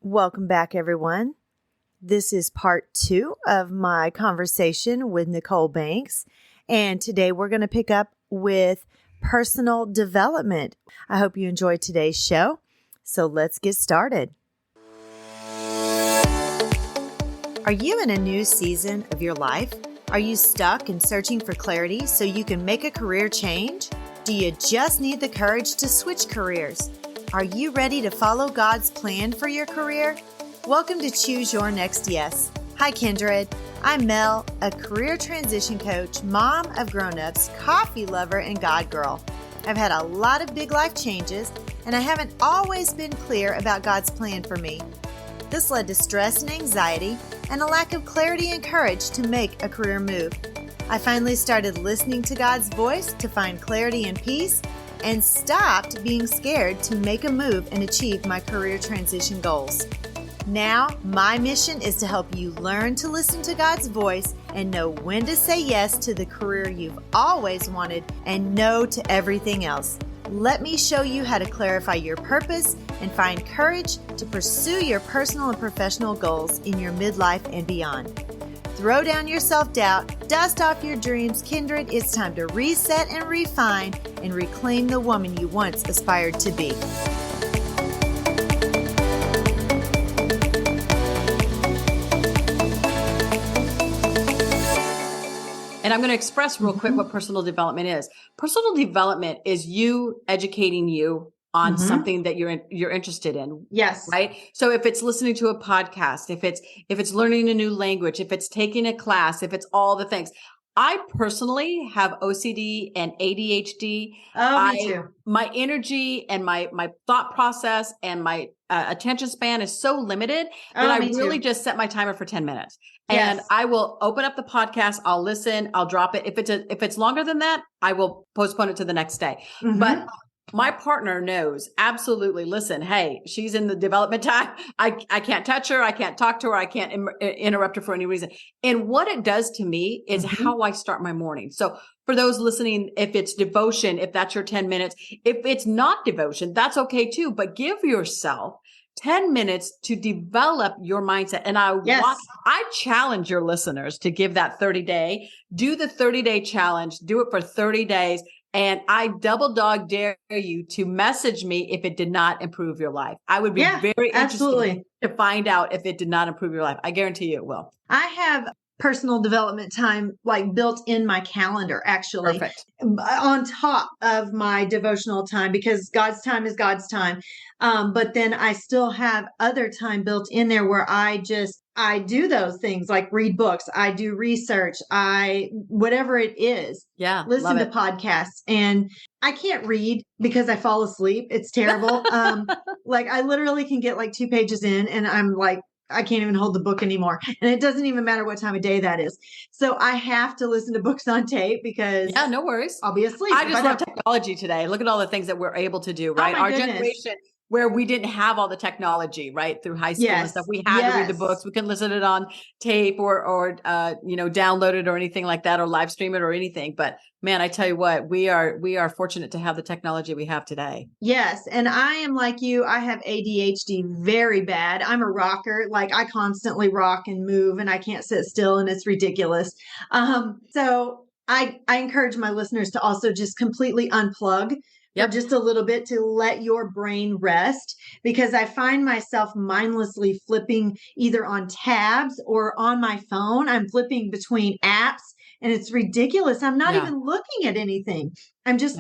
Welcome back, everyone. This is part 2 of my conversation with Nichole Banks, and today we're going to pick up with personal development. I hope you enjoyed today's show, so let's get started. Are you in a new season of your life? Are you stuck and searching for clarity so you can make a career change? Do you just need the courage to switch careers? Are you ready to follow God's plan for your career? Welcome to Choose Your Next Yes. Hi, Kindred. I'm Mel, a career transition coach, mom of grown-ups, coffee lover, and God girl. I've had a lot of big life changes, and I haven't always been clear about God's plan for me. This led to stress and anxiety and a lack of clarity and courage to make a career move. I finally started listening to God's voice to find clarity and peace, and stopped being scared to make a move and achieve my career transition goals. Now, my mission is to help you learn to listen to God's voice and know when to say yes to the career you've always wanted and no to everything else. Let me show you how to clarify your purpose and find courage to pursue your personal and professional goals in your midlife and beyond. Throw down your self-doubt, dust off your dreams, Kindred. It's time to reset and refine and reclaim the woman you once aspired to be. And I'm going to express real quick what personal development is. Personal development is you educating you on something that you're interested in. Yes. Right. So if it's listening to a podcast, if it's learning a new language, if it's taking a class, if it's all the things. I personally have OCD and ADHD. Me too. My energy and my thought process and my attention span is so limited that I really just set my timer for 10 minutes. And I will open up the podcast. I'll listen. I'll drop it. If it's longer than that, I will postpone it to the next day. But my partner knows absolutely. Listen, hey, she's in the development time. I can't touch her. I can't talk to her. I can't interrupt her for any reason. And what it does to me is how I start my morning. So for those listening, if it's devotion, if that's your 10 minutes, if it's not devotion, that's okay too. But give yourself 10 minutes to develop your mindset. And I challenge your listeners to give that 30-day, do the 30-day challenge, do it for 30 days. And I double dog dare you to message me if it did not improve your life. I would be very interested to find out if it did not improve your life. I guarantee you it will. I have personal development time built in my calendar, actually. Perfect. On top of my devotional time, because God's time is God's time. But then I still have other time built in there where I do those things like read books, I do research, whatever it is, listen to podcasts. And I can't read because I fall asleep. It's terrible. I literally can get 2 pages in and I'm like, I can't even hold the book anymore. And it doesn't even matter what time of day that is. So I have to listen to books on tape because no worries. I'll be asleep. I just love technology today. Look at all the things that we're able to do, right? Our generation where we didn't have all the technology, right? Through high school and stuff. We had to read the books. We can listen it on tape or download it or anything like that or live stream it or anything. But man, I tell you what, we are fortunate to have the technology we have today. Yes. And I am like you. I have ADHD very bad. I'm a rocker. I constantly rock and move and I can't sit still and it's ridiculous. So I encourage my listeners to also just completely unplug for just a little bit to let your brain rest, because I find myself mindlessly flipping either on tabs or on my phone. I'm flipping between apps and it's ridiculous. I'm not even looking at anything. I'm just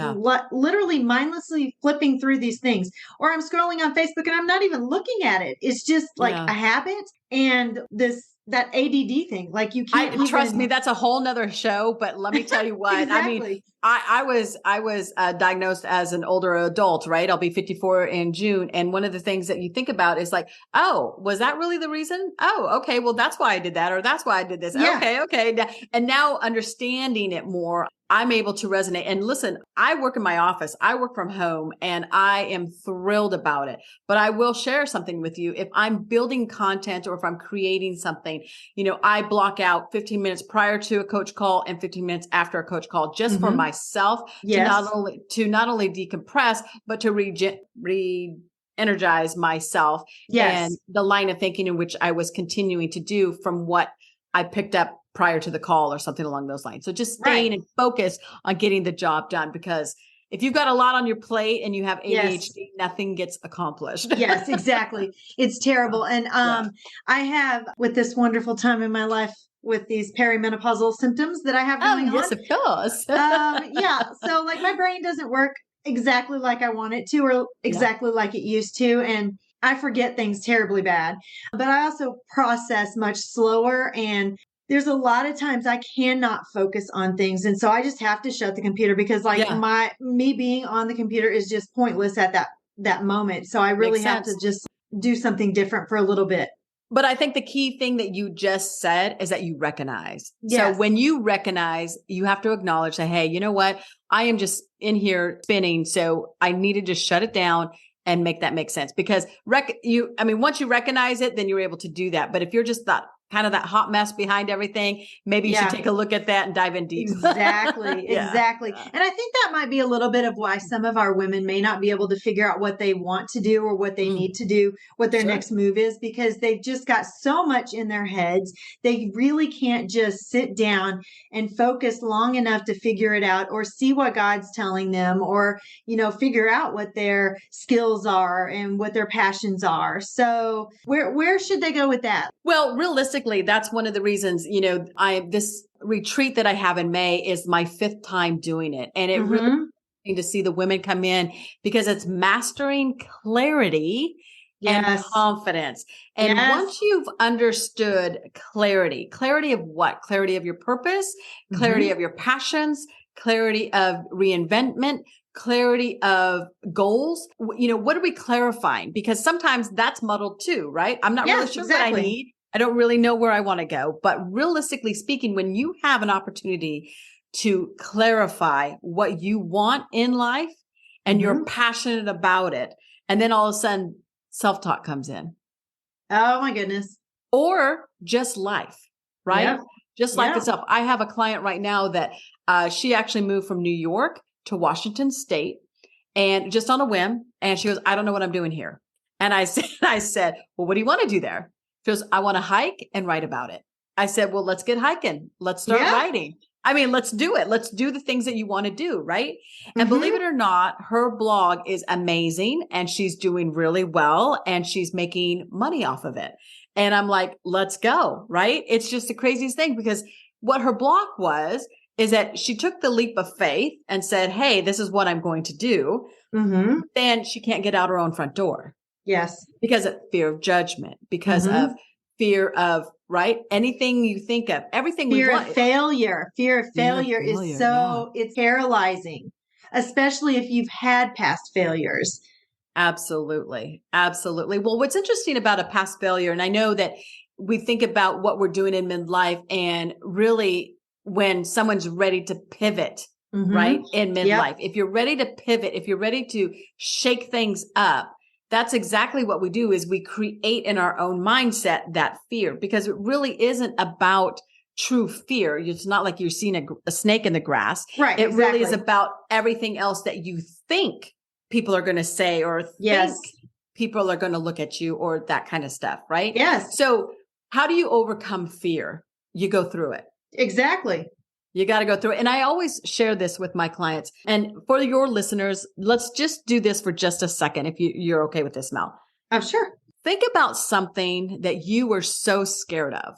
literally mindlessly flipping through these things, or I'm scrolling on Facebook and I'm not even looking at it. It's just a habit. And that ADD thing, you can't trust me, that's a whole nother show, but let me tell you what, exactly. I mean, I was diagnosed as an older adult, right? I'll be 54 in June. And one of the things that you think about is oh, was that really the reason? Oh, okay. Well, that's why I did that, or that's why I did this. Yeah. Okay. And now understanding it more, I'm able to resonate. And listen, I work in my office. I work from home and I am thrilled about it. But I will share something with you. If I'm building content or if I'm creating something, I block out 15 minutes prior to a coach call and 15 minutes after a coach call just for myself to not only decompress, but to energize myself and the line of thinking in which I was continuing to do from what I picked up prior to the call or something along those lines. So just staying and focus on getting the job done, because if you've got a lot on your plate and you have ADHD, nothing gets accomplished. Yes, exactly. It's terrible. And I have, with this wonderful time in my life, with these perimenopausal symptoms that I have going on. Yes, of course. So like my brain doesn't work exactly like I want it to, or exactly like it used to. And I forget things terribly bad, but I also process much slower, and there's a lot of times I cannot focus on things. And so I just have to shut the computer, because like me being on the computer is just pointless at that moment. So I really have to just do something different for a little bit. But I think the key thing that you just said is that you recognize. So when you recognize, you have to acknowledge that, hey, you know what? I am just in here spinning. So I need to just shut it down and make that make sense, because once you recognize it, then you're able to do that. But if you're just that hot mess behind everything, maybe you should take a look at that and dive in deep. Exactly. Exactly. And I think that might be a little bit of why some of our women may not be able to figure out what they want to do or what they need to do, what their next move is, because they've just got so much in their heads. They really can't just sit down and focus long enough to figure it out, or see what God's telling them, or, figure out what their skills are and what their passions are. So where should they go with that? Well, realistically, that's one of the reasons, this retreat that I have in May is my 5th time doing it. And it really to see the women come in, because it's mastering clarity and confidence. And once you've understood clarity of what? Clarity of your purpose, clarity of your passions, clarity of reinventment, clarity of goals. What are we clarifying? Because sometimes that's muddled too, right? I'm not really sure what I need. I don't really know where I want to go. But realistically speaking, when you have an opportunity to clarify what you want in life and you're passionate about it, and then all of a sudden self-talk comes in. Oh my goodness. Or just life, right? Yeah. Just life itself. I have a client right now that she actually moved from New York to Washington State, and just on a whim. And she goes, I don't know what I'm doing here. And I said, well, what do you want to do there? She goes, I want to hike and write about it. I said, well, let's get hiking. Let's start writing. Let's do it. Let's do the things that you want to do. Right. And believe it or not, her blog is amazing and she's doing really well and she's making money off of it. And I'm like, let's go. Right. It's just the craziest thing, because what her blog is that she took the leap of faith and said, hey, this is what I'm going to do. Then she can't get out her own front door. Yes. Because of fear of judgment, because of fear of, right? Anything you think of, everything fear we want. Of failure. Fear of failure is it's paralyzing, especially if you've had past failures. Absolutely. Absolutely. Well, what's interesting about a past failure, and I know that we think about what we're doing in midlife, and really when someone's ready to pivot, right? In midlife, if you're ready to pivot, if you're ready to shake things up, that's exactly what we do, is we create in our own mindset that fear, because it really isn't about true fear. It's not like you're seeing a snake in the grass. Right. It really is about everything else that you think people are going to say, or think people are going to look at you, or that kind of stuff. Right. Yes. So how do you overcome fear? You go through it. Exactly. You got to go through it. And I always share this with my clients. And for your listeners, let's just do this for just a second. If you're okay with this, Mel. I'm sure. Think about something that you were so scared of.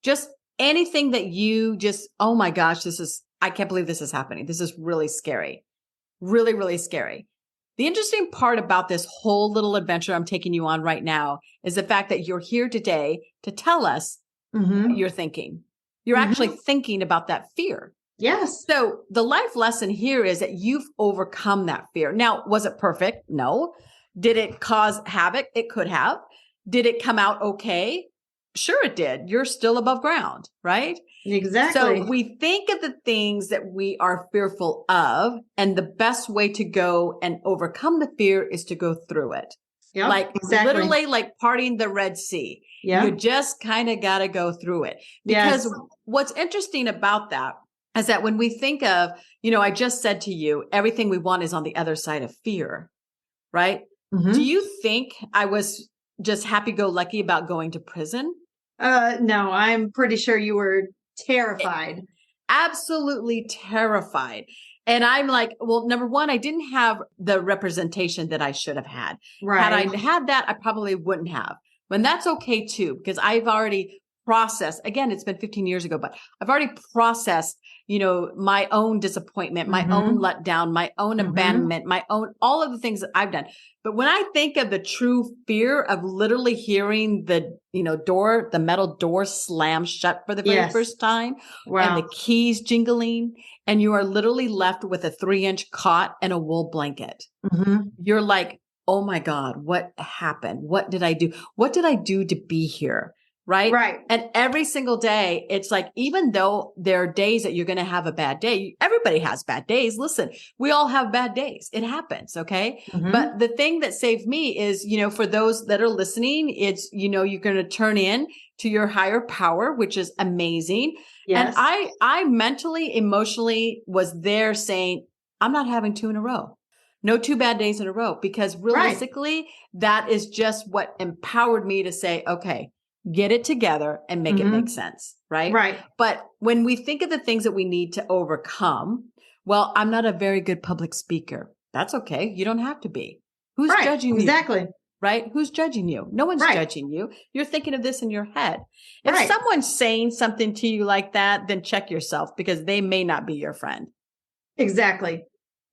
Just anything that you just, oh my gosh, I can't believe this is happening. This is really scary. Really, really scary. The interesting part about this whole little adventure I'm taking you on right now is the fact that you're here today to tell us what you're thinking. You're actually thinking about that fear. Yes. So the life lesson here is that you've overcome that fear. Now, was it perfect? No. Did it cause havoc? It could have. Did it come out okay? Sure it did. You're still above ground, right? Exactly. So we think of the things that we are fearful of, and the best way to go and overcome the fear is to go through it. Yep, literally like parting the Red Sea. Yeah. You just kind of got to go through it. Because what's interesting about that is that when we think of, I just said to you, everything we want is on the other side of fear, right? Do you think I was just happy-go-lucky about going to prison? No, I'm pretty sure you were terrified. Absolutely terrified. And I'm like, well, number one, I didn't have the representation that I should have had. Right. Had I had that, I probably wouldn't have. And that's okay too, because I've already processed, again, it's been 15 years ago, but I've already processed, my own disappointment, my own letdown, my own abandonment, all of the things that I've done. But when I think of the true fear of literally hearing the, the metal door slam shut for the very first time, and the keys jingling, and you are literally left with a 3-inch cot and a wool blanket. You're like, oh my God, what happened? What did I do? What did I do to be here? Right. Right. And every single day, it's like, even though there are days that you're going to have a bad day, everybody has bad days. Listen, we all have bad days. It happens. Okay. But the thing that saved me is, for those that are listening, it's, you're going to turn in to your higher power, which is amazing. Yes. And I mentally, emotionally was there saying, I'm not having 2 in a row. No 2 bad days in a row, because realistically, that is just what empowered me to say, okay, get it together and make it make sense. Right. Right. But when we think of the things that we need to overcome, well, I'm not a very good public speaker. That's okay. You don't have to be. Who's judging you? Exactly. Right? Who's judging you? No one's judging you. You're thinking of this in your head. If someone's saying something to you like that, then check yourself, because they may not be your friend. Exactly.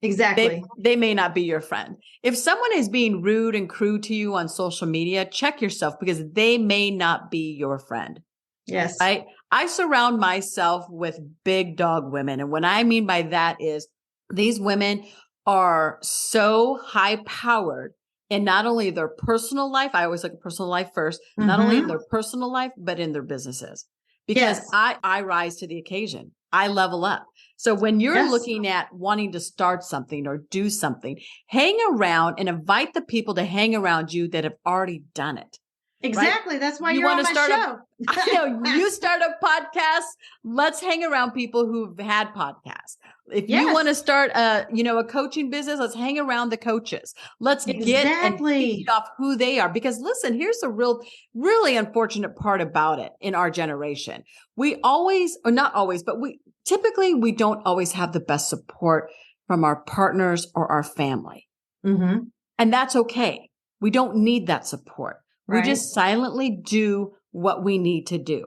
They may not be your friend. If someone is being rude and crude to you on social media, check yourself, because they may not be your friend. Yes. I surround myself with big dog women. And what I mean by that is these women are so high powered in not only their personal life. I always look at personal life first, not only in their personal life, but in their businesses, because I rise to the occasion. I level up. So when you're looking at wanting to start something or do something, hang around and invite the people to hang around you that have already done it. Exactly. Right? That's why you're on my show. I know, you start a podcast. Let's hang around people who've had podcasts. If you want to start a coaching business, let's hang around the coaches. Let's get and feed off who they are. Because listen, here's the really unfortunate part about it in our generation. We always, or not always, but typically we don't always have the best support from our partners or our family. And that's okay. We don't need that support. We just silently do what we need to do.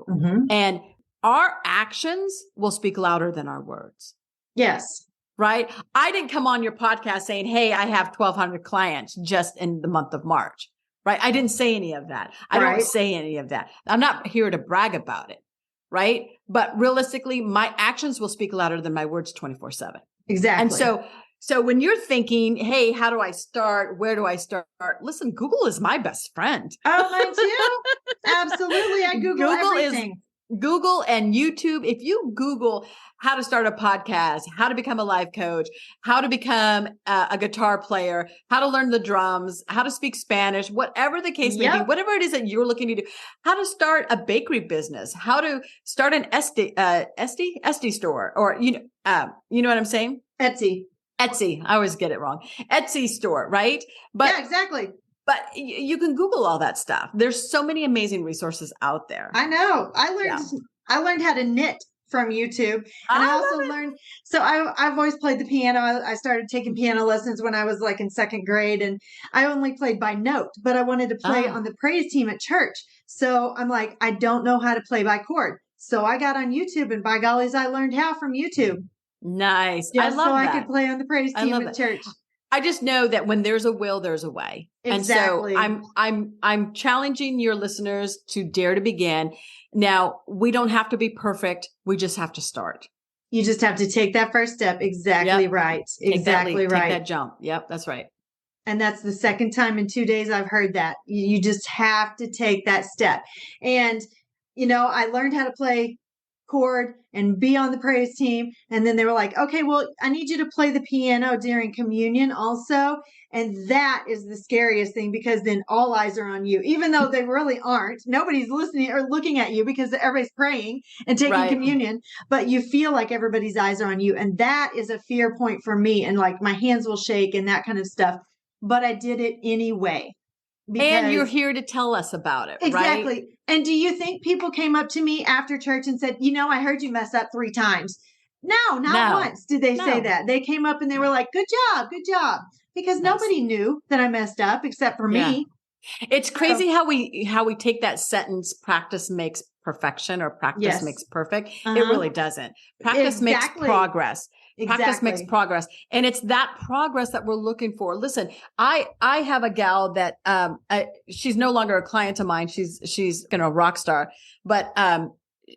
And our actions will speak louder than our words. Yes. Right. I didn't come on your podcast saying, hey, I have 1,200 clients just in the month of March. Right. I didn't say any of that. I don't say any of that. I'm not here to brag about it. Right. But realistically, my actions will speak louder than my words 24/7. Exactly. And so when you're thinking, hey, how do I start? Where do I start? Listen, Google is my best friend. Oh, mine too. Absolutely. I Google everything. Google and YouTube. If you Google how to start a podcast, how to become a life coach, how to become a guitar player, how to learn the drums, how to speak Spanish, whatever the case may be, whatever it is that you're looking to do, how to start a bakery business, how to start an Etsy store, or, you know what I'm saying? Etsy. I always get it wrong. Etsy store, right? But yeah, exactly. But you can Google all that stuff. There's so many amazing resources out there. I know. I learned how to knit from YouTube, and I also learned. So I've always played the piano. I started taking piano lessons when I was like in 2nd grade, and I only played by note, but I wanted to play on the praise team at church. So I'm like, I don't know how to play by chord. So I got on YouTube, and by gollies, I learned how from YouTube. Nice. I love that. So I could play on the praise team at church. I just know that when there's a will, there's a way. Exactly. And so I'm challenging your listeners to dare to begin. Now, we don't have to be perfect. We just have to start. You just have to take that first step. Exactly right. Exactly right. Take that jump. Yep, that's right. And that's the second time in 2 days I've heard that. You just have to take that step. And, I learned how to play chord and be on the praise team. And then they were like, okay, well, I need you to play the piano during communion also. And that is the scariest thing, because then all eyes are on you, even though they really aren't. Nobody's listening or looking at you because everybody's praying and taking communion, but you feel like everybody's eyes are on you. And that is a fear point for me. And like my hands will shake and that kind of stuff. but I did it anyway. And you're here to tell us about it, exactly. right? And do you think people came up to me after church and said, I heard you mess up 3 times? No, not once did they say that. They came up and they were like, good job. Because nobody knew that I messed up except for me. It's crazy how we take that sentence, practice makes perfection or practice makes perfect. It really doesn't. Practice makes progress. Practice makes progress. And it's that progress that we're looking for. Listen, I have a gal that, she's no longer a client of mine. She's a rock star, but,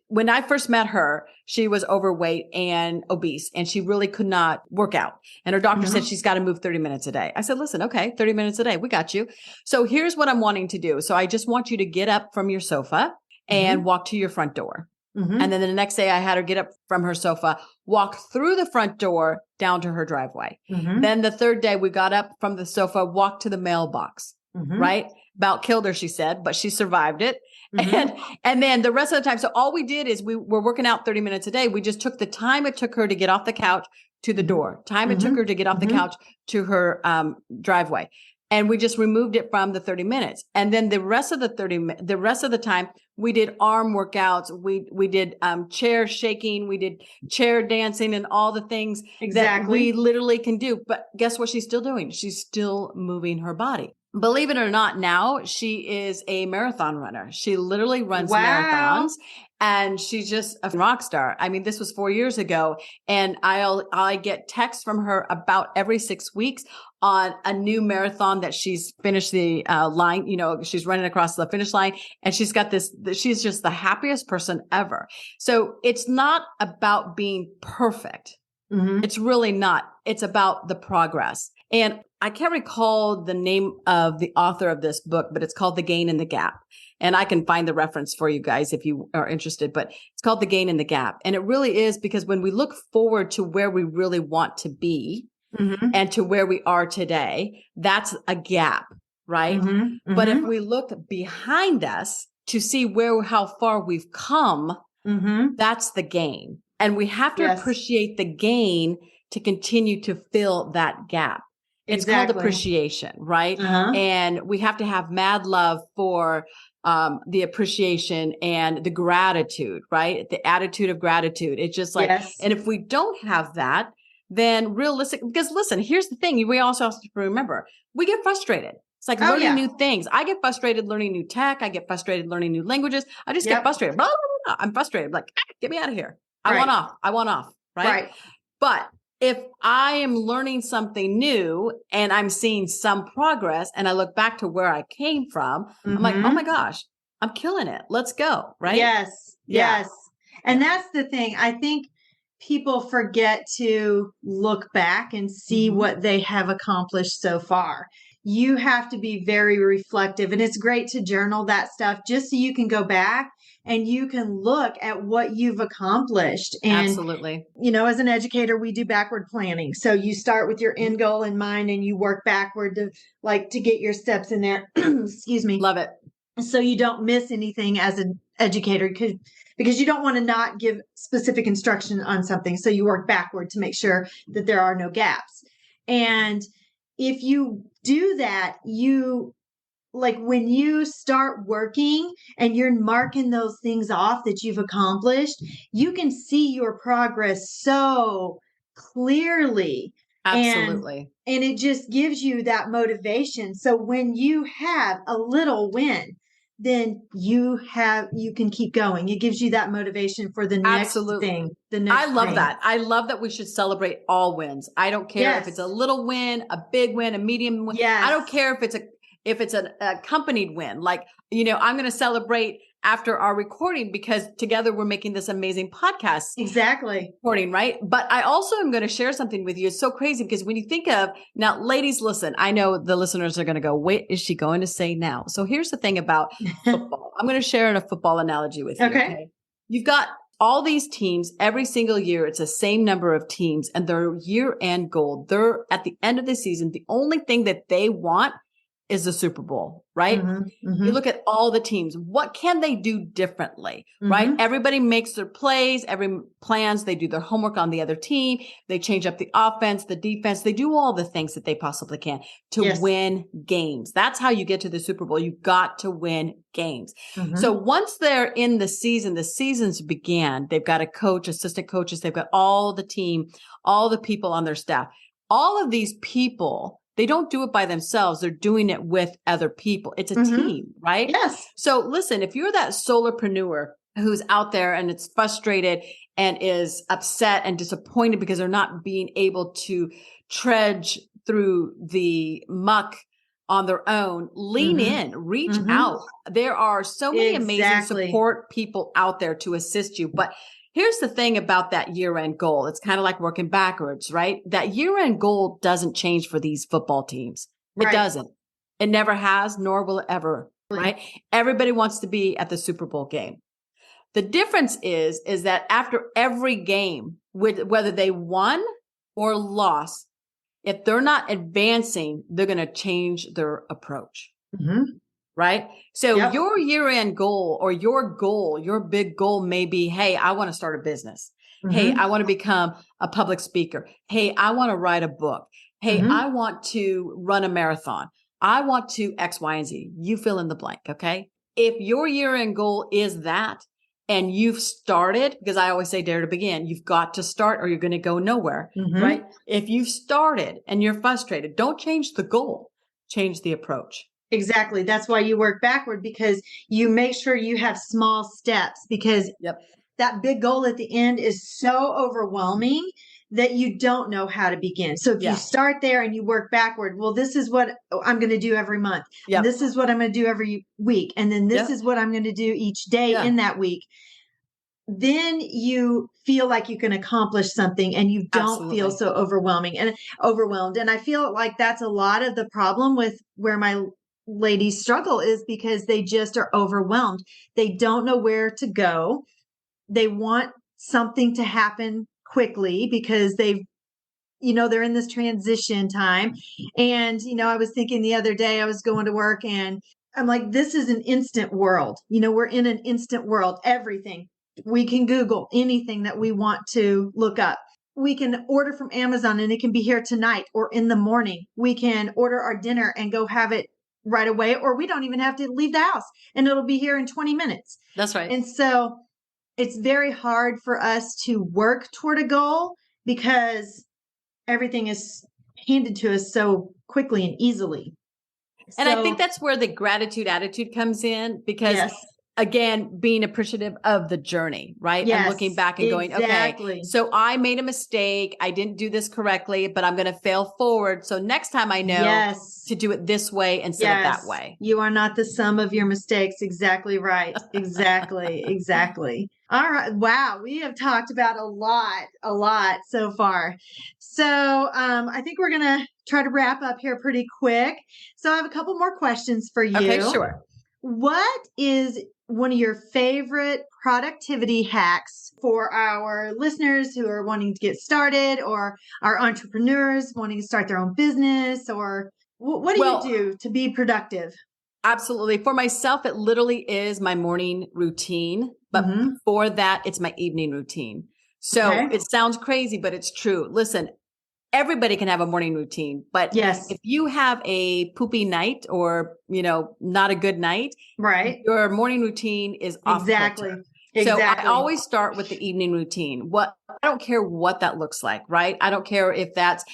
when I first met her, she was overweight and obese, and she really could not work out. And her doctor said she's got to move 30 minutes a day. I said, listen, okay, 30 minutes a day. We got you. So here's what I'm wanting to do. So I just want you to get up from your sofa and walk to your front door. And then the next day I had her get up from her sofa, walk through the front door down to her driveway. Then the third day we got up from the sofa, walked to the mailbox, right? About killed her, she said, but she survived it. And then the rest of the time, so all we did is we were working out 30 minutes a day. We just took the time it took her to get off the couch to the door, time it took her to get off the couch to her driveway. And we just removed it from the 30 minutes. And then the rest of the time we did arm workouts. We did chair shaking. We did chair dancing and all the things that we literally can do. But guess what she's still doing? She's still moving her body. Believe it or not, now she is a marathon runner. She literally runs marathons, and she's just a rock star. I mean, this was 4 years ago, and I get texts from her about every 6 weeks on a new marathon that she's finished the line. She's running across the finish line, and she's got this. She's just the happiest person ever. So it's not about being perfect. It's really not. It's about the progress. And I can't recall the name of the author of this book, but it's called The Gain and the Gap. And I can find the reference for you guys if you are interested, but it's called The Gain and the Gap. And it really is because when we look forward to where we really want to be and to where we are today, that's a gap, right? But if we look behind us to see how far we've come, that's the gain. And we have to appreciate the gain to continue to fill that gap. It's called appreciation, right? And we have to have mad love for the appreciation and the gratitude, right? The attitude of gratitude. It's just like, and if we don't have that, then because listen, here's the thing. We also have to remember, we get frustrated. It's like learning new things. I get frustrated learning new tech. I get frustrated learning new languages. I just get frustrated. Blah, blah, blah, blah. I'm frustrated. Like, get me out of here. I want off. Right. But if I am learning something new and I'm seeing some progress and I look back to where I came from, I'm like, oh my gosh, I'm killing it. Let's go. Right. Yes. And that's the thing. I think people forget to look back and see what they have accomplished so far. You have to be very reflective, and it's great to journal that stuff just so you can go back and you can look at what you've accomplished. And, absolutely. As an educator, we do backward planning. So you start with your end goal in mind and you work backward to get your steps in there. Excuse me. Love it. So you don't miss anything as an educator because you don't want to not give specific instruction on something. So you work backward to make sure that there are no gaps. And if you do that, when you start working and you're marking those things off that you've accomplished, you can see your progress so clearly. Absolutely. And it just gives you that motivation. So when you have a little win, then you can keep going. It gives you that motivation for the next thing. I love that. I love that we should celebrate all wins. I don't care if it's a little win, a big win, a medium win. I don't care if it's an accompanied win. Like, I'm going to celebrate after our recording because together we're making this amazing podcast. Exactly. Recording, right? But I also am going to share something with you. It's so crazy because when you think of now, ladies, listen, I know the listeners are going to go, what is she going to say now? So here's the thing about football. I'm going to share a football analogy with you. Okay. You've got all these teams every single year. It's the same number of teams and their year-end goal. They're at the end of the season. The only thing that they want is the Super Bowl, right? Mm-hmm. You look at all the teams. What can they do differently, right? Mm-hmm. Everybody makes their plays, plans. They do their homework on the other team. They change up the offense, the defense. They do all the things that they possibly can to win games. That's how you get to the Super Bowl. You've got to win games. Mm-hmm. So once they're in the seasons began. They've got a coach, assistant coaches. They've got all the team, all the people on their staff. All of these people, they don't do it by themselves. They're doing it with other people. It's a team, right? Yes. So listen, if you're that solopreneur who's out there and it's frustrated and is upset and disappointed because they're not being able to trudge through the muck on their own, lean in, reach out. There are so many amazing support people out there to assist you. But here's the thing about that year-end goal. It's kind of like working backwards, right? That year-end goal doesn't change for these football teams. It doesn't. It never has, nor will it ever, right? Everybody wants to be at the Super Bowl game. The difference is that after every game, whether they won or lost, if they're not advancing, they're going to change their approach. Right? So your year-end goal or your big goal may be, hey, I want to start a business. Hey, I want to become a public speaker. Hey, I want to write a book. Hey, I want to run a marathon. I want to X, Y, and Z. You fill in the blank. Okay. If your year-end goal is that, and you've started, because I always say dare to begin, you've got to start or you're going to go nowhere, right? If you've started and you're frustrated, don't change the goal, change the approach. Exactly. That's why you work backward, because you make sure you have small steps, because that big goal at the end is so overwhelming that you don't know how to begin. So if you start there and you work backward, well, this is what I'm going to do every month. And this is what I'm going to do every week. And then this is what I'm going to do each day in that week. Then you feel like you can accomplish something and you don't feel so overwhelmed. And I feel like that's a lot of the problem with where my ladies struggle, is because they just are overwhelmed. They don't know where to go. They want something to happen quickly because they're in this transition time. And, I was thinking the other day, I was going to work and I'm like, this is an instant world. We're in an instant world. Everything. We can Google anything that we want to look up. We can order from Amazon and it can be here tonight or in the morning. We can order our dinner and go have it right away, or we don't even have to leave the house and it'll be here in 20 minutes. That's right. And so it's very hard for us to work toward a goal because everything is handed to us so quickly and easily. And I think that's where the gratitude attitude comes in, because again, being appreciative of the journey, right? Yes, and looking back and going, okay, so I made a mistake. I didn't do this correctly, but I'm going to fail forward. So next time I know to do it this way instead of that way. You are not the sum of your mistakes. Exactly right. Exactly. Exactly. All right. Wow. We have talked about a lot so far. So I think we're going to try to wrap up here pretty quick. So I have a couple more questions for you. Okay, sure. What is one of your favorite productivity hacks for our listeners who are wanting to get started, or our entrepreneurs wanting to start their own business, or what do you do to be productive? Absolutely. For myself, it literally is my morning routine, but for that, it's my evening routine. So it sounds crazy, but it's true. Listen, everybody can have a morning routine, but if you have a poopy night or, not a good night, your morning routine is off kilter. So I always start with the evening routine. I don't care what that looks like, right? I don't care if that's,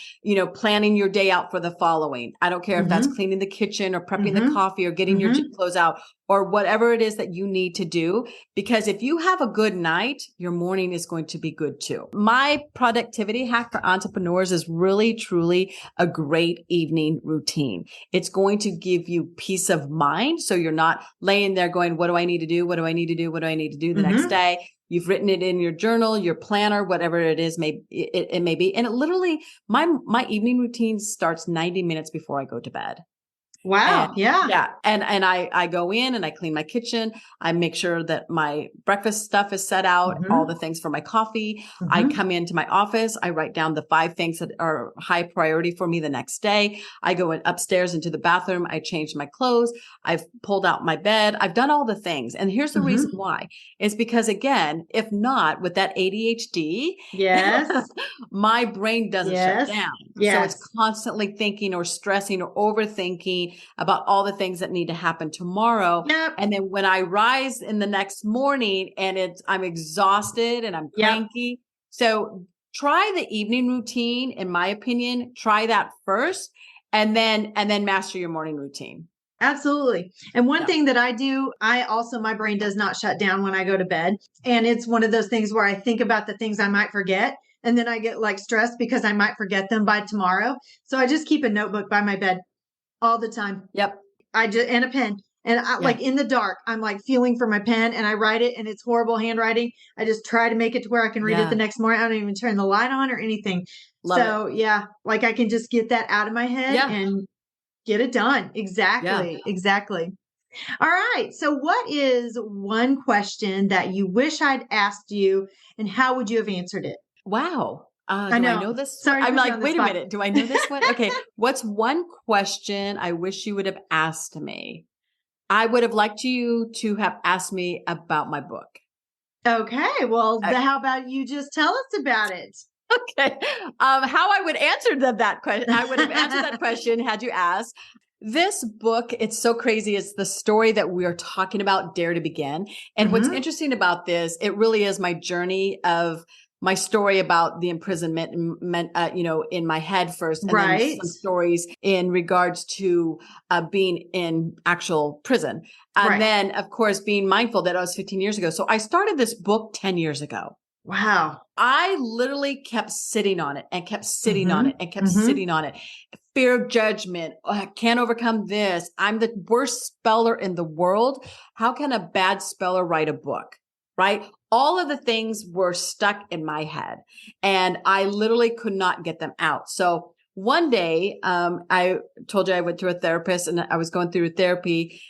planning your day out for the following. I don't care if that's cleaning the kitchen or prepping the coffee or getting your gym clothes out or whatever it is that you need to do. Because if you have a good night, your morning is going to be good too. My productivity hack for entrepreneurs is really, truly a great evening routine. It's going to give you peace of mind. So you're not laying there going, what do I need to do? What do I need to do? What do I need to do the next day? You've written it in your journal, your planner, whatever it is, it may be. And it literally, my evening routine starts 90 minutes before I go to bed. Wow. And, yeah. And I go in and I clean my kitchen. I make sure that my breakfast stuff is set out, all the things for my coffee. I come into my office. I write down the 5 things that are high priority for me the next day. I go upstairs into the bathroom. I change my clothes. I've pulled out my bed. I've done all the things. And here's the reason why. It's because, again, if not with that ADHD, yes, my brain doesn't shut down. Yes. So it's constantly thinking or stressing or overthinking about all the things that need to happen tomorrow. Yep. And then when I rise in the next morning and I'm exhausted and I'm cranky. Yep. So try the evening routine. In my opinion, try that first and then master your morning routine. Absolutely. And one thing that I do, my brain does not shut down when I go to bed. And it's one of those things where I think about the things I might forget. And then I get like stressed because I might forget them by tomorrow. So I just keep a notebook by my bed all the time. Yep. And a pen. And like in the dark, I'm like feeling for my pen and I write it and it's horrible handwriting. I just try to make it to where I can read it the next morning. I don't even turn the light on or anything. Love it. Like I can just get that out of my head and get it done. Exactly. Yeah. Exactly. All right. So what is one question that you wish I'd asked you and how would you have answered it? Wow. Do I know this? Sorry, I'm like, wait a minute. Do I know this one? Okay. What's one question I wish you would have asked me? I would have liked you to have asked me about my book. Okay. Well, how about you just tell us about it? Okay. How I would answer that question. I would have answered that question had you asked. This book, it's so crazy. It's the story that we are talking about, Dare to Begin. And what's interesting about this, it really is my journey of my story about the imprisonment, in my head first, and then some stories in regards to being in actual prison. And then, of course, being mindful that I was 15 years ago. So I started this book 10 years ago. Wow. I literally kept sitting on it and kept sitting on it and kept sitting on it. Fear of judgment. Oh, I can't overcome this. I'm the worst speller in the world. How can a bad speller write a book? Right? All of the things were stuck in my head and I literally could not get them out. So one day, I told you I went to a therapist and I was going through therapy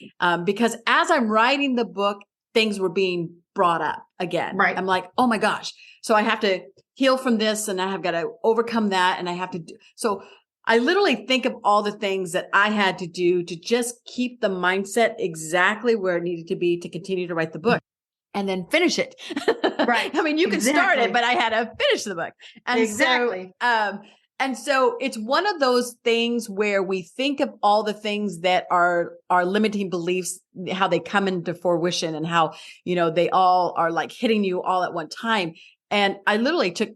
because as I'm writing the book, things were being brought up again. Right. I'm like, oh my gosh. So I have to heal from this and I have got to overcome that. And I have to do. So I literally think of all the things that I had to do to just keep the mindset exactly where it needed to be to continue to write the book and then finish it. Right. I mean, you can start it, but I had to finish the book. And so it's one of those things where we think of all the things that are limiting beliefs, how they come into fruition and how, they all are like hitting you all at one time. And I literally took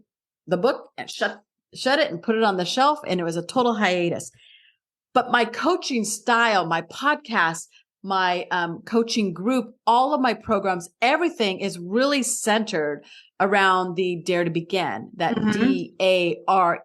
the book and shut it and put it on the shelf. And it was a total hiatus. But my coaching style, my podcast, my coaching group, all of my programs, everything is really centered around the Dare to Begin, that DARE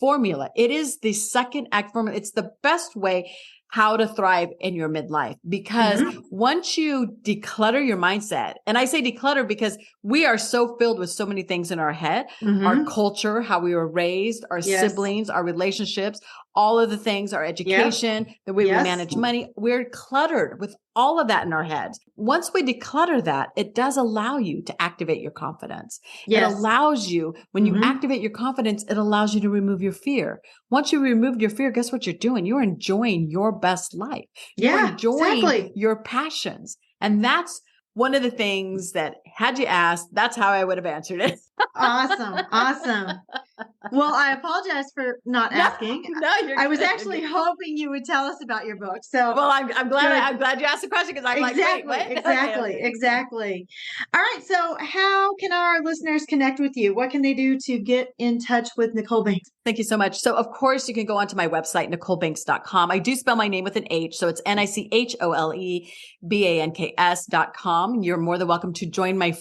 formula. It is the second act formula. It's the best way how to thrive in your midlife because once you declutter your mindset, and I say declutter because we are so filled with so many things in our head, our culture, how we were raised, our siblings, our relationships, all of the things, our education, the way we manage money, we're cluttered with all of that in our heads. Once we declutter that, it does allow you to activate your confidence. It allows you, when you activate your confidence, it allows you to remove your fear. Once you remove your fear, guess what you're doing? You're enjoying your best life. You're enjoying your passions. And that's one of the things that had you asked, that's how I would have answered it. Awesome. Well, I apologize for not asking. I was actually hoping you would tell us about your book. So, well, I'm glad you asked the question because I'm exactly. All right. So, how can our listeners connect with you? What can they do to get in touch with Nichole Banks? Thank you so much. So, of course, you can go onto my website, NicholeBanks.com. I do spell my name with an H, so it's NicholeBanks.com. You're more than welcome to join my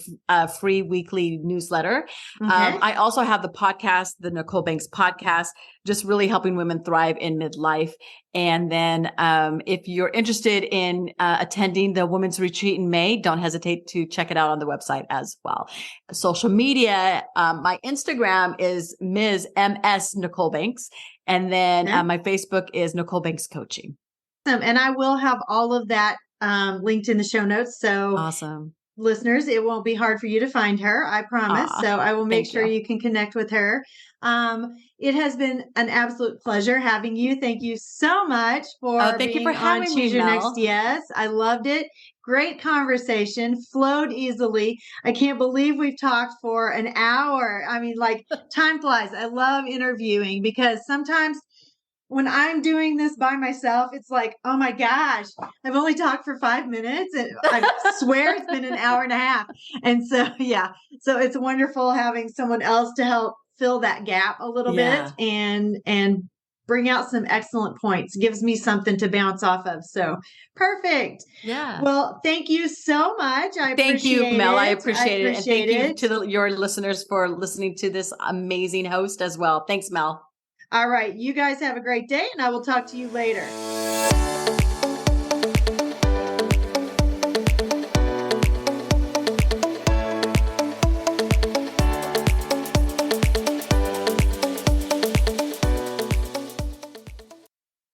free weekly newsletter. I also have the podcast, the Nichole Banks podcast, just really helping women thrive in midlife. And then if you're interested in attending the Women's Retreat in May, don't hesitate to check it out on the website as well. Social media, my Instagram is Ms. Nichole Banks. And then my Facebook is Nichole Banks Coaching. And I will have all of that linked in the show notes. So awesome. Listeners, it won't be hard for you to find her, I promise. So I will make sure you can connect with her. It has been an absolute pleasure having you. Thank you so much for being on Choose Your Next Yes. I loved it. Great conversation, flowed easily. I can't believe we've talked for an hour. I mean, like, time flies. I love interviewing because sometimes when I'm doing this by myself, it's like, oh my gosh, I've only talked for 5 minutes and I swear it's been an hour and a half. And so, yeah, so it's wonderful having someone else to help fill that gap a little bit and bring out some excellent points. Gives me something to bounce off of. So perfect. Yeah. Well, thank you so much. Thank you, Mel. I appreciate it. And thank you to your listeners for listening to this amazing host as well. Thanks, Mel. All right. You guys have a great day, and I will talk to you later.